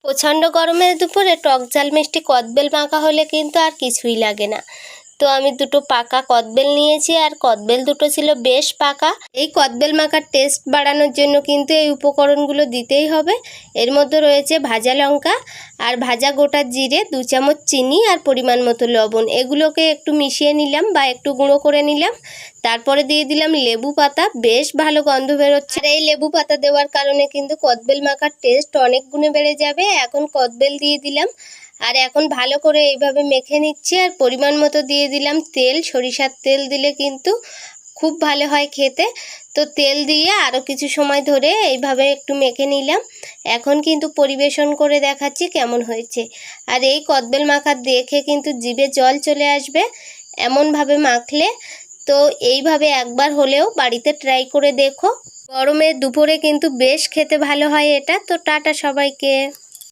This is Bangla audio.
প্রচণ্ড গরমের দুপুরে টক ঝাল মিষ্টি কদবেল মাখা হলে কিন্তু আর কিছুই লাগে না। তো আমি দুটো পাকা কদবেল নিয়েছি, আর কদবেল দুটো ছিল বেশ পাকা। এই কদবেল মাখার টেস্ট বাড়ানোর জন্য কিন্তু এই উপকরণগুলো দিতেই হবে। এর মধ্যে রয়েছে ভাজা লঙ্কা আর ভাজা গোটা জিরে, 2 চামচ চিনি আর পরিমাণ মতো লবণ। এগুলোকে একটু মিশিয়ে নিলাম বা একটু গুঁড়ো করে নিলাম। তারপরে দিয়ে দিলাম লেবু পাতা, বেশ ভালো গন্ধ বেরোচ্ছে। আর এই লেবু পাতা দেওয়ার কারণে কিন্তু কদবেল মাখার টেস্ট অনেক গুণে বেড়ে যাবে। এখন কদবেল দিয়ে দিলাম, আর এখন ভালো করে এইভাবে মেখে নিচ্ছি। আর পরিমাণ মতো দিয়ে দিলাম তেল। সরিষার তেল দিলে কিন্তু খুব ভালো হয় খেতে। তো তেল দিয়ে আরও কিছু সময় ধরে এইভাবে একটু মেখে নিলাম। এখন কিন্তু পরিবেশন করে দেখাচ্ছি কেমন হয়েছে। আর এই কদবেল মাখা দেখে কিন্তু জিভে জল চলে আসবে এমনভাবে মাখলে। তো এইভাবে একবার হলেও বাড়িতে ট্রাই করে দেখো। গরমের দুপুরে কিন্তু বেশ খেতে ভালো হয় এটা। তো টাটা সবাইকে।